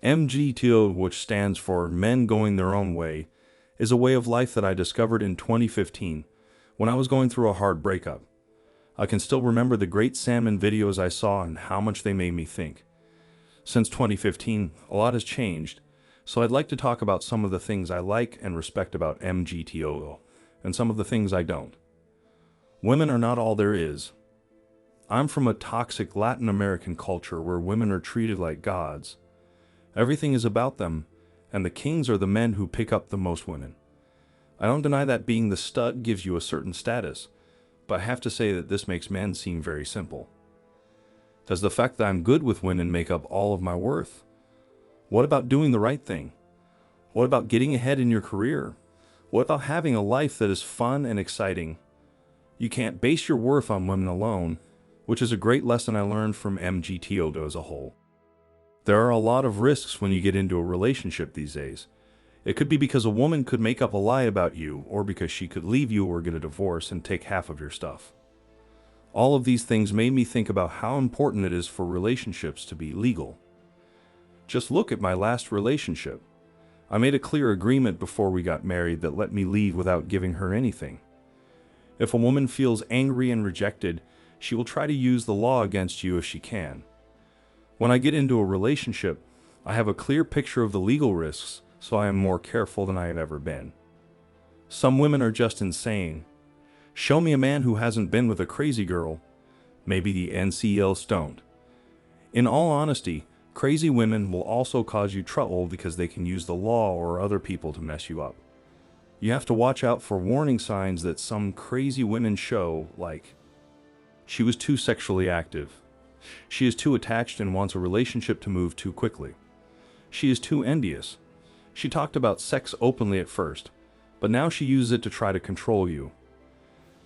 MGTOW, which stands for Men Going Their Own Way, is a way of life that I discovered in 2015 when I was going through a hard breakup. I can still remember the great salmon videos I saw and how much they made me think. Since 2015, a lot has changed, so I'd like to talk about some of the things I like and respect about MGTOW, and some of the things I don't. Women are not all there is. I'm from a toxic Latin American culture where women are treated like gods. Everything is about them, and the kings are the men who pick up the most women. I don't deny that being the stud gives you a certain status, but I have to say that this makes men seem very simple. Does the fact that I'm good with women make up all of my worth? What about doing the right thing? What about getting ahead in your career? What about having a life that is fun and exciting? You can't base your worth on women alone, which is a great lesson I learned from MGTOW as a whole. There are a lot of risks when you get into a relationship these days. It could be because a woman could make up a lie about you, or because she could leave you or get a divorce and take half of your stuff. All of these things made me think about how important it is for relationships to be legal. Just look at my last relationship. I made a clear agreement before we got married that let me leave without giving her anything. If a woman feels angry and rejected, she will try to use the law against you if she can. When I get into a relationship, I have a clear picture of the legal risks, so I am more careful than I have ever been. Some women are just insane. Show me a man who hasn't been with a crazy girl. Maybe the NCLs don't. In all honesty, crazy women will also cause you trouble because they can use the law or other people to mess you up. You have to watch out for warning signs that some crazy women show, like, she was too sexually active. She is too attached and wants a relationship to move too quickly. She is too envious. She talked about sex openly at first, but now she uses it to try to control you.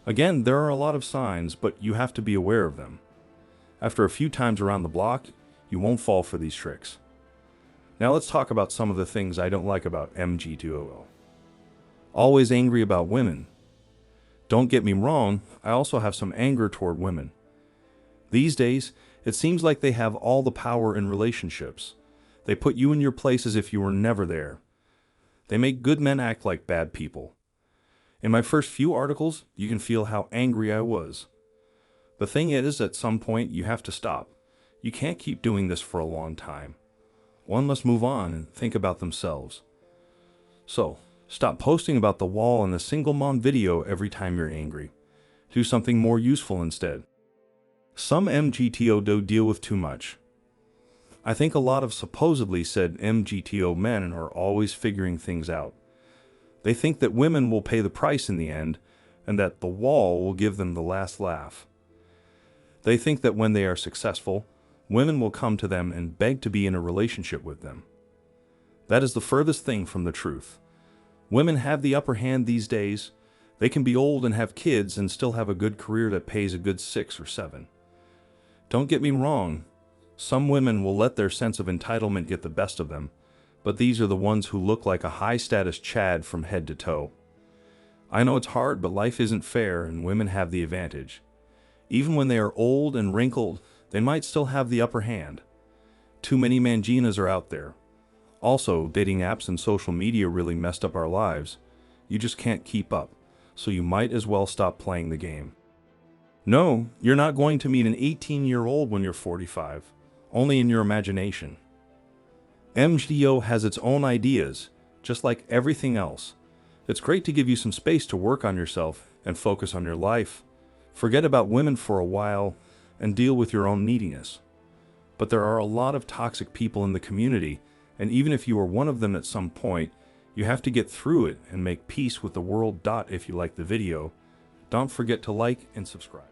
Again, there are a lot of signs, but you have to be aware of them. After a few times around the block, you won't fall for these tricks. Now let's talk about some of the things I don't like about MGTOW. Always angry about women. Don't get me wrong, I also have some anger toward women. These days, it seems like they have all the power in relationships. They put you in your place as if you were never there. They make good men act like bad people. In my first few articles, you can feel how angry I was. The thing is, at some point, you have to stop. You can't keep doing this for a long time. One must move on and think about themselves. So, stop posting about the wall and the single mom video every time you're angry. Do something more useful instead. Some MGTOW deal with too much. I think a lot of supposedly said MGTOW men are always figuring things out. They think that women will pay the price in the end, and that the wall will give them the last laugh. They think that when they are successful, women will come to them and beg to be in a relationship with them. That is the furthest thing from the truth. Women have the upper hand these days. They can be old and have kids and still have a good career that pays a good 6 or 7. Don't get me wrong. Some women will let their sense of entitlement get the best of them, but these are the ones who look like a high-status Chad from head to toe. I know it's hard, but life isn't fair and women have the advantage. Even when they are old and wrinkled, they might still have the upper hand. Too many Manginas are out there. Also, dating apps and social media really messed up our lives. You just can't keep up, so you might as well stop playing the game. No, you're not going to meet an 18-year-old when you're 45, only in your imagination. MGTOW has its own ideas, just like everything else. It's great to give you some space to work on yourself and focus on your life. Forget about women for a while and deal with your own neediness. But there are a lot of toxic people in the community, and even if you are one of them at some point, you have to get through it and make peace with the world. If you like the video, don't forget to like and subscribe.